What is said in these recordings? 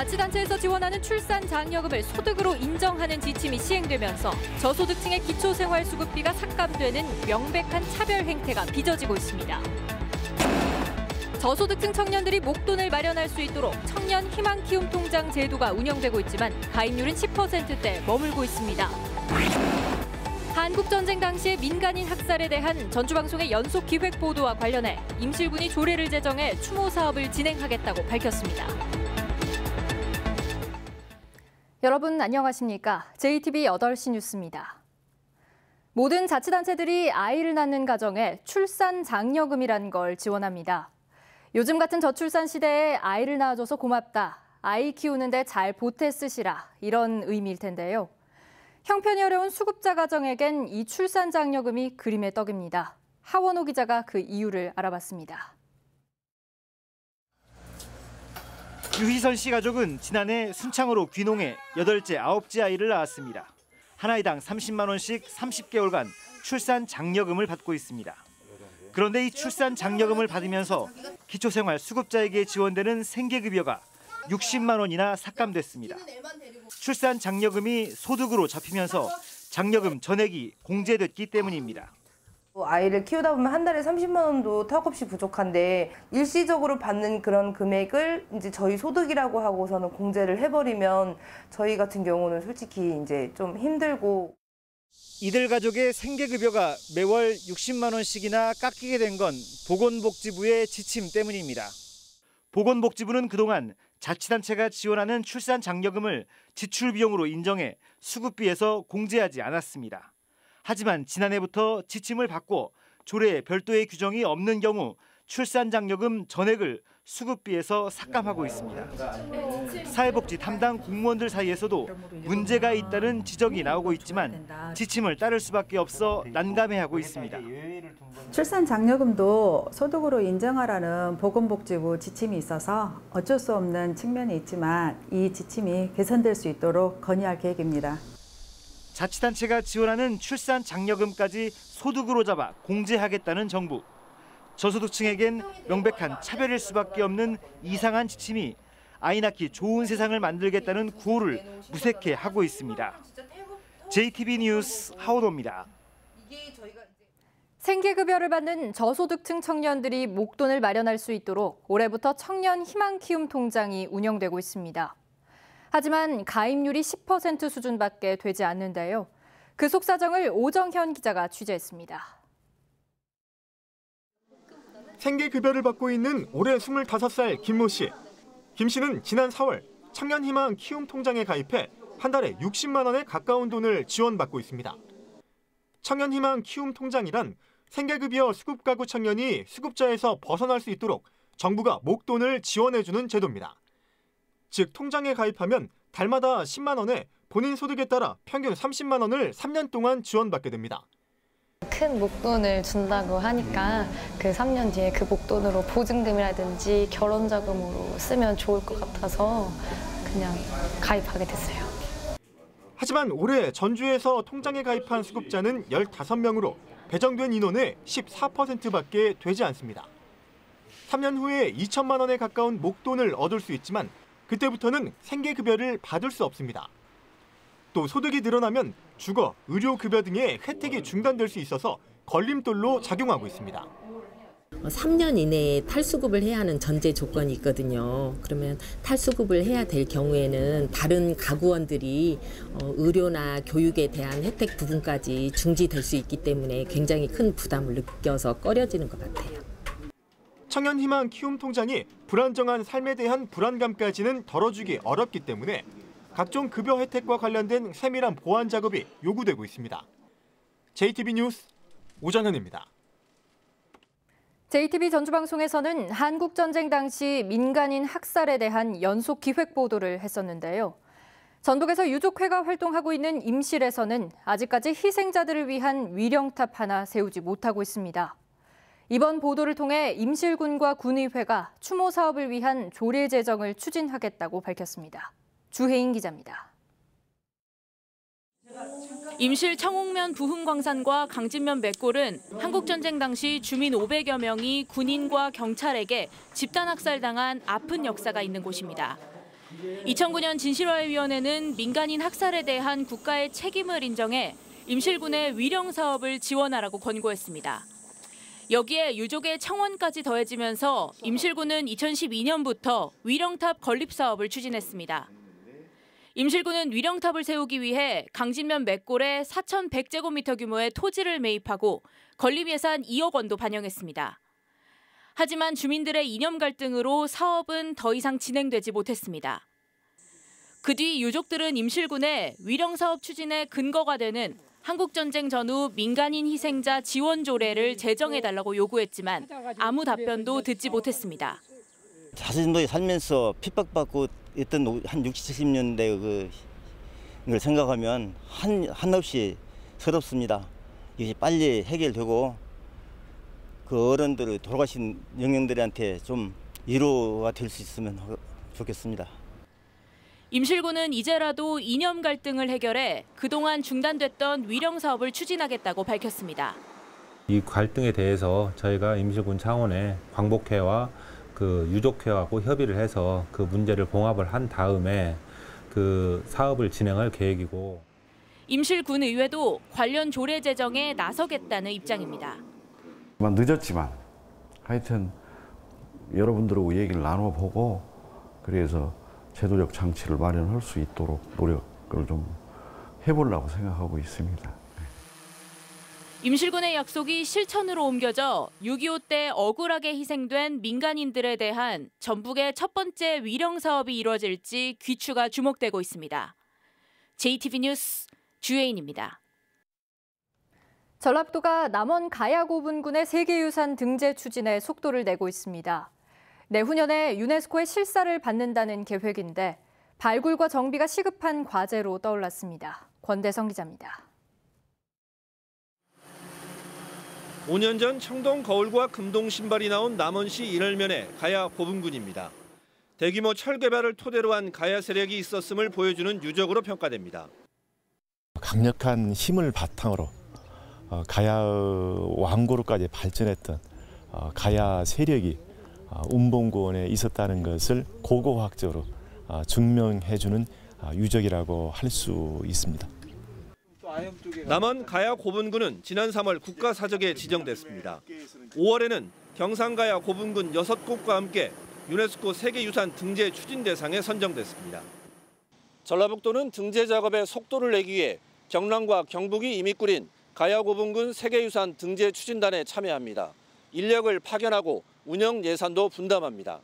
자치단체에서 지원하는 출산 장려금을 소득으로 인정하는 지침이 시행되면서 저소득층의 기초생활수급비가 삭감되는 명백한 차별 행태가 빚어지고 있습니다. 저소득층 청년들이 목돈을 마련할 수 있도록 청년 희망 키움 통장 제도가 운영되고 있지만 가입률은 10%대에 머물고 있습니다. 한국전쟁 당시의 민간인 학살에 대한 전주방송의 연속 기획 보도와 관련해 임실군이 조례를 제정해 추모 사업을 진행하겠다고 밝혔습니다. 여러분 안녕하십니까? JTB 8시 뉴스입니다. 모든 자치단체들이 아이를 낳는 가정에 출산 장려금이란 걸 지원합니다. 요즘 같은 저출산 시대에 아이를 낳아줘서 고맙다, 아이 키우는데 잘 보태 쓰시라, 이런 의미일 텐데요. 형편이 어려운 수급자 가정에겐 이 출산 장려금이 그림의 떡입니다. 하원호 기자가 그 이유를 알아봤습니다. 유희선 씨 가족은 지난해 순창으로 귀농해 8째, 9째 아이를 낳았습니다. 한 아이당 30만 원씩 30개월간 출산 장려금을 받고 있습니다. 그런데 이 출산 장려금을 받으면서 기초생활 수급자에게 지원되는 생계급여가 60만 원이나 삭감됐습니다. 출산 장려금이 소득으로 잡히면서 장려금 전액이 공제됐기 때문입니다. 아이를 키우다 보면 한 달에 30만 원도 턱없이 부족한데 일시적으로 받는 그런 금액을 이제 저희 소득이라고 하고서는 공제를 해버리면 저희 같은 경우는 솔직히 이제 좀 힘들고. 이들 가족의 생계급여가 매월 60만 원씩이나 깎이게 된 건 보건복지부의 지침 때문입니다. 보건복지부는 그동안 자치단체가 지원하는 출산 장려금을 지출 비용으로 인정해 수급비에서 공제하지 않았습니다. 하지만 지난해부터 지침을 바꿔 조례에 별도의 규정이 없는 경우 출산 장려금 전액을 수급비에서 삭감하고 있습니다. 사회복지 담당 공무원들 사이에서도 문제가 있다는 지적이 나오고 있지만 지침을 따를 수밖에 없어 난감해하고 있습니다. 출산 장려금도 소득으로 인정하라는 보건복지부 지침이 있어서 어쩔 수 없는 측면이 있지만 이 지침이 개선될 수 있도록 건의할 계획입니다. 자치단체가 지원하는 출산 장려금까지 소득으로 잡아 공제하겠다는 정부. 저소득층에겐 명백한 차별일 수밖에 없는 이상한 지침이 아이 낳기 좋은 세상을 만들겠다는 구호를 무색해 하고 있습니다. JTB 뉴스 하원호입니다. 생계급여를 받는 저소득층 청년들이 목돈을 마련할 수 있도록 올해부터 청년 희망 키움 통장이 운영되고 있습니다. 하지만 가입률이 10% 수준밖에 되지 않는데요. 그 속 사정을 오정현 기자가 취재했습니다. 생계급여를 받고 있는 올해 25살 김모 씨. 김 씨는 지난 4월 청년희망 키움 통장에 가입해 한 달에 60만 원에 가까운 돈을 지원받고 있습니다. 청년희망 키움 통장이란 생계급여 수급가구 청년이 수급자에서 벗어날 수 있도록 정부가 목돈을 지원해주는 제도입니다. 즉 통장에 가입하면 달마다 10만 원에 본인 소득에 따라 평균 30만 원을 3년 동안 지원받게 됩니다. 큰 목돈을 준다고 하니까 그 3년 뒤에 그 목돈으로 보증금이라든지 결혼자금으로 쓰면 좋을 것 같아서 그냥 가입하게 됐어요. 하지만 올해 전주에서 통장에 가입한 수급자는 15명으로 배정된 인원의 14%밖에 되지 않습니다. 3년 후에 2천만 원에 가까운 목돈을 얻을 수 있지만 그때부터는 생계급여를 받을 수 없습니다. 또 소득이 늘어나면 주거, 의료급여 등의 혜택이 중단될 수 있어서 걸림돌로 작용하고 있습니다. 3년 이내에 탈수급을 해야 하는 전제 조건이 있거든요. 그러면 탈수급을 해야 될 경우에는 다른 가구원들이 의료나 교육에 대한 혜택 부분까지 중지될 수 있기 때문에 굉장히 큰 부담을 느껴서 꺼려지는 것 같아요. 청년희망 키움 통장이 불안정한 삶에 대한 불안감까지는 덜어주기 어렵기 때문에 각종 급여 혜택과 관련된 세밀한 보완 작업이 요구되고 있습니다. JTB 뉴스 오정현입니다. JTB 전주방송에서는 한국전쟁 당시 민간인 학살에 대한 연속 기획 보도를 했었는데요. 전북에서 유족회가 활동하고 있는 임실에서는 아직까지 희생자들을 위한 위령탑 하나 세우지 못하고 있습니다. 이번 보도를 통해 임실군과 군의회가 추모 사업을 위한 조례 제정을 추진하겠다고 밝혔습니다. 주혜인 기자입니다. 임실 청옥면 부흥광산과 강진면 맷골은 한국전쟁 당시 주민 500여 명이 군인과 경찰에게 집단학살당한 아픈 역사가 있는 곳입니다. 2009년 진실화위원회는 민간인 학살에 대한 국가의 책임을 인정해 임실군의 위령 사업을 지원하라고 권고했습니다. 여기에 유족의 청원까지 더해지면서 임실군은 2012년부터 위령탑 건립 사업을 추진했습니다. 임실군은 위령탑을 세우기 위해 강진면 맷골에 4,100제곱미터 규모의 토지를 매입하고 건립 예산 2억 원도 반영했습니다. 하지만 주민들의 이념 갈등으로 사업은 더 이상 진행되지 못했습니다. 그 뒤 유족들은 임실군의 위령 사업 추진의 근거가 되는 한국전쟁 전후 민간인 희생자 지원 조례를 제정해달라고 요구했지만 아무 답변도 듣지 못했습니다. 자신도 살면서 핍박받고 있던 한 60, 70년대 그걸 생각하면 한없이 서럽습니다. 이게 빨리 해결되고 그 어른들 돌아가신 영령들한테 좀 위로가 될 수 있으면 좋겠습니다. 임실군은 이제라도 이념 갈등을 해결해 그동안 중단됐던 위령 사업을 추진하겠다고 밝혔습니다. 이 갈등에 대해서 저희가 임실군 차원의 광복회와 그 유족회하고 협의를 해서 그 문제를 봉합을 한 다음에 그 사업을 진행할 계획이고. 임실군 의회도 관련 조례 제정에 나서겠다는 입장입니다. 늦었지만 하여튼 여러분들하고 얘기를 나눠보고 그래서 제도적 장치를 마련할 수 있도록 노력을 좀 해보려고 생각하고 있습니다. 임실군의 약속이 실천으로 옮겨져 6.25 때 억울하게 희생된 민간인들에 대한 전북의 첫 번째 위령 사업이 이루어질지 귀추가 주목되고 있습니다. JTB 뉴스 주혜인입니다. 전라북도가 남원 가야고분군의 세계유산 등재 추진에 속도를 내고 있습니다. 내후년에 유네스코의 실사를 받는다는 계획인데 발굴과 정비가 시급한 과제로 떠올랐습니다. 권대성 기자입니다. 5년 전 청동 거울과 금동 신발이 나온 남원시 일월면의 가야 고분군입니다. 대규모 철 개발을 토대로 한 가야 세력이 있었음을 보여주는 유적으로 평가됩니다. 강력한 힘을 바탕으로 가야 왕고로까지 발전했던 가야 세력이 운봉군에 있었다는 것을 고고학적으로 증명해주는 유적이라고 할 수 있습니다. 남원 가야 고분군은 지난 3월 국가사적에 지정됐습니다. 5월에는 경상가야 고분군 6곳과 함께 유네스코 세계유산 등재 추진 대상에 선정됐습니다. 전라북도는 등재 작업에 속도를 내기 위해 경남과 경북이 이미 꾸린 가야 고분군 세계유산 등재 추진단에 참여합니다. 인력을 파견하고 운영 예산도 분담합니다.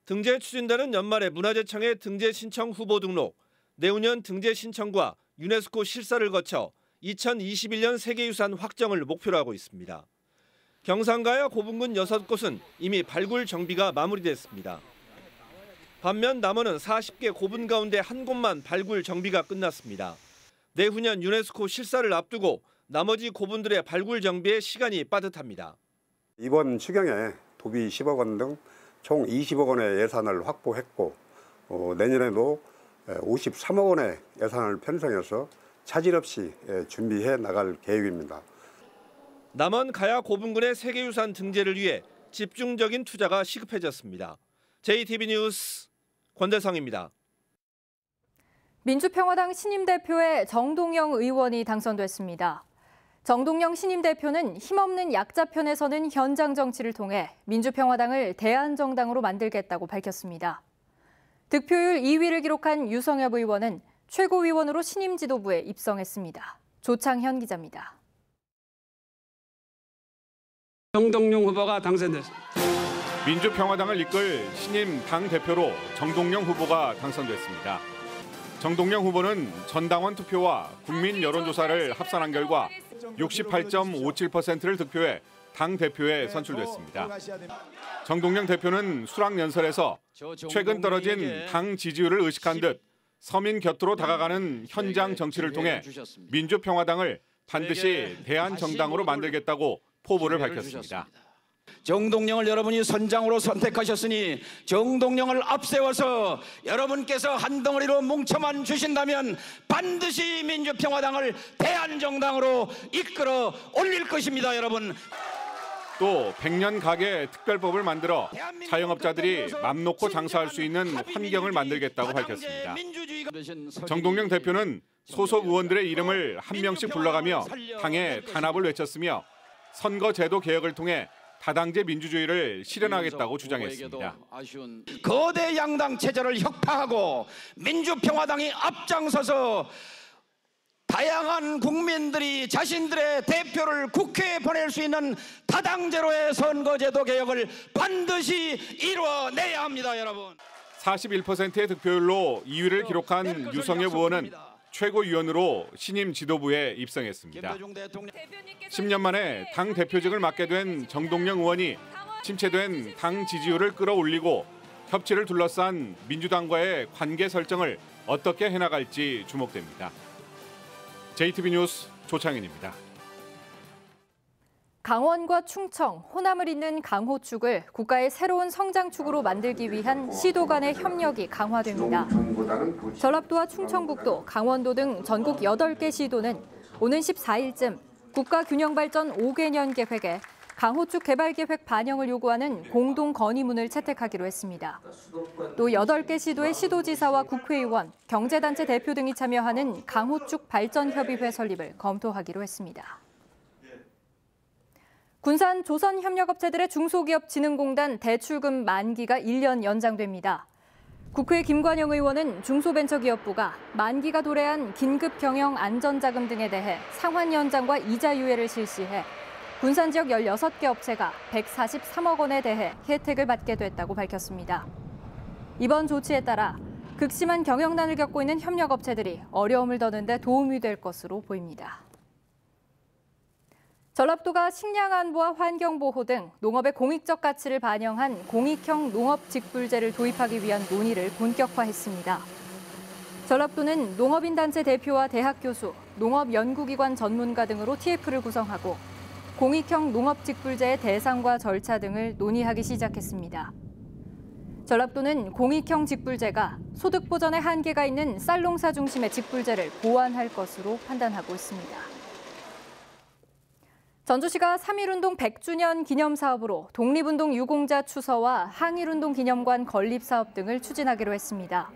등재 추진단은 연말에 문화재청에 등재 신청 후보 등록, 내후년 등재 신청과 유네스코 실사를 거쳐 2021년 세계유산 확정을 목표로 하고 있습니다. 경상가야 고분군 6곳은 이미 발굴 정비가 마무리됐습니다. 반면 남원은 40개 고분 가운데 한 곳만 발굴 정비가 끝났습니다. 내후년 유네스코 실사를 앞두고 나머지 고분들의 발굴 정비에 시간이 빠듯합니다. 이번 추경에 도비 10억 원 등 총 20억 원의 예산을 확보했고 내년에도 53억 원의 예산을 편성해서 차질 없이 준비해 나갈 계획입니다. 남원 가야 고분군의 세계유산 등재를 위해 집중적인 투자가 시급해졌습니다. JTB 뉴스 권대성입니다. 민주평화당 신임 대표에 정동영 의원이 당선됐습니다. 정동영 신임 대표는 힘없는 약자 편에 서는 현장 정치를 통해 민주평화당을 대안정당으로 만들겠다고 밝혔습니다. 득표율 2위를 기록한 유성엽 의원은 최고위원으로 신임 지도부에 입성했습니다. 조창현 기자입니다. 정동영 후보가 당선됐습니다. 민주평화당을 이끌 신임 당대표로 정동영 후보가 당선됐습니다. 정동영 후보는 전당원 투표와 국민 여론조사를 합산한 결과 68.57%를 득표해 당대표에 선출됐습니다. 정동영 대표는 수락연설에서 최근 떨어진 당 지지율을 의식한 듯 서민 곁으로 다가가는 현장 정치를 통해 민주평화당을 반드시 대안정당으로 만들겠다고 포부를 밝혔습니다. 정동영을 여러분이 선장으로 선택하셨으니 정동영을 앞세워서 여러분께서 한 덩어리로 뭉쳐만 주신다면 반드시 민주평화당을 대안정당으로 이끌어 올릴 것입니다, 여러분. 또 100년 가게 특별법을 만들어 자영업자들이 맘 놓고 장사할 수 있는 환경을 만들겠다고 밝혔습니다. 정동영 대표는 소속 의원들의 이름을 한 명씩 불러가며 당의 단합을 외쳤으며 선거제도 개혁을 통해 다당제 민주주의를 실현하겠다고 주장했습니다. 거대 양당 체제를 혁파하고 민주평화당이 앞장서서 다양한 국민들이 자신들의 대표를 국회에 보낼 수 있는 다당제로의 선거제도 개혁을 반드시 이루어내야 합니다, 여러분. 41%의 득표율로 2위를 기록한 유성엽 의원은 최고위원으로 신임 지도부에 입성했습니다. 10년 만에 당 대표직을 맡게 된 정동영 의원이 침체된 당 지지율을 끌어올리고 협치를 둘러싼 민주당과의 관계 설정을 어떻게 해나갈지 주목됩니다. JTB 뉴스 조창현입니다. 강원과 충청, 호남을 잇는 강호축을 국가의 새로운 성장축으로 만들기 위한 시도 간의 협력이 강화됩니다. 전라도와 충청북도, 강원도 등 전국 8개 시도는 오는 14일쯤 국가균형발전 5개년 계획에 강호축 개발계획 반영을 요구하는 공동 건의문을 채택하기로 했습니다. 또 8개 시도의 시도지사와 국회의원, 경제단체 대표 등이 참여하는 강호축 발전협의회 설립을 검토하기로 했습니다. 군산 조선협력업체들의 중소기업진흥공단 대출금 만기가 1년 연장됩니다. 국회 김관영 의원은 중소벤처기업부가 만기가 도래한 긴급경영 안전자금 등에 대해 상환 연장과 이자 유예를 실시해 군산 지역 16개 업체가 143억 원에 대해 혜택을 받게 됐다고 밝혔습니다. 이번 조치에 따라 극심한 경영난을 겪고 있는 협력업체들이 어려움을 더는 데 도움이 될 것으로 보입니다. 전라도가 식량 안보와 환경 보호 등 농업의 공익적 가치를 반영한 공익형 농업 직불제를 도입하기 위한 논의를 본격화했습니다. 전라도는 농업인 단체 대표와 대학 교수, 농업연구기관 전문가 등으로 TF를 구성하고 공익형 농업 직불제의 대상과 절차 등을 논의하기 시작했습니다. 전라도는 공익형 직불제가 소득 보전에 한계가 있는 쌀농사 중심의 직불제를 보완할 것으로 판단하고 있습니다. 전주시가 3.1운동 100주년 기념사업으로 독립운동 유공자 추서와 항일운동 기념관 건립 사업 등을 추진하기로 했습니다.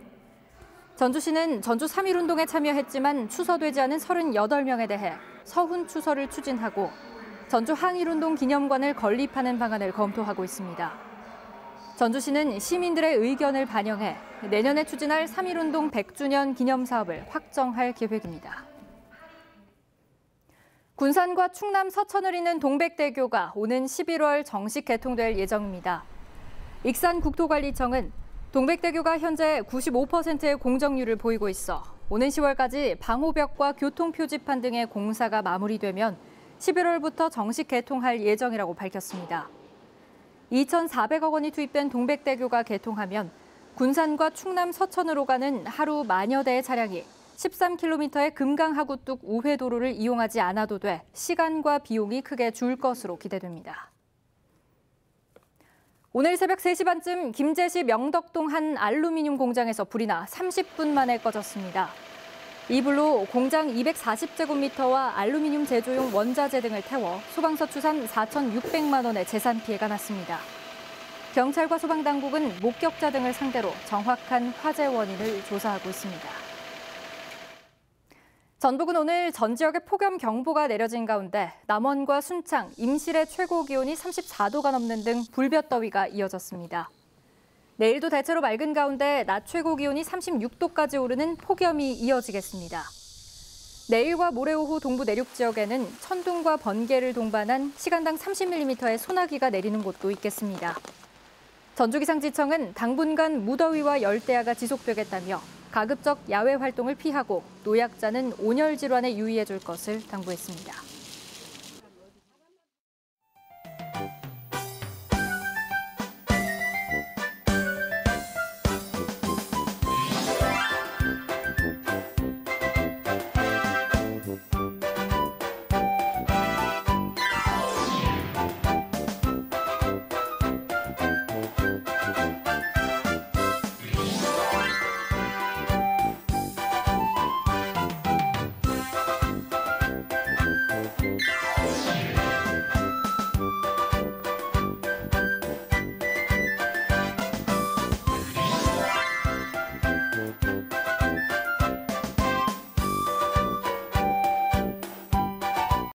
전주시는 전주 3.1운동에 참여했지만 추서되지 않은 38명에 대해 서훈 추서를 추진하고 전주 항일운동 기념관을 건립하는 방안을 검토하고 있습니다. 전주시는 시민들의 의견을 반영해 내년에 추진할 3.1운동 100주년 기념사업을 확정할 계획입니다. 군산과 충남 서천을 잇는 동백대교가 오는 11월 정식 개통될 예정입니다. 익산국토관리청은 동백대교가 현재 95%의 공정률을 보이고 있어 오는 10월까지 방호벽과 교통표지판 등의 공사가 마무리되면 11월부터 정식 개통할 예정이라고 밝혔습니다. 2,400억 원이 투입된 동백대교가 개통하면 군산과 충남 서천으로 가는 하루 만여 대의 차량이 13km의 금강하구뚝 우회도로를 이용하지 않아도 돼 시간과 비용이 크게 줄 것으로 기대됩니다. 오늘 새벽 3시 반쯤 김제시 명덕동 한 알루미늄 공장에서 불이 나 30분 만에 꺼졌습니다. 이 불로 공장 240제곱미터와 알루미늄 제조용 원자재 등을 태워 소방서 추산 4,600만 원의 재산 피해가 났습니다. 경찰과 소방당국은 목격자 등을 상대로 정확한 화재 원인을 조사하고 있습니다. 전북은 오늘 전 지역에 폭염경보가 내려진 가운데 남원과 순창, 임실의 최고 기온이 34도가 넘는 등 불볕더위가 이어졌습니다. 내일도 대체로 맑은 가운데 낮 최고 기온이 36도까지 오르는 폭염이 이어지겠습니다. 내일과 모레 오후 동부 내륙 지역에는 천둥과 번개를 동반한 시간당 30mm의 소나기가 내리는 곳도 있겠습니다. 전주기상지청은 당분간 무더위와 열대야가 지속되겠다며 가급적 야외 활동을 피하고 노약자는 온열 질환에 유의해 줄 것을 당부했습니다.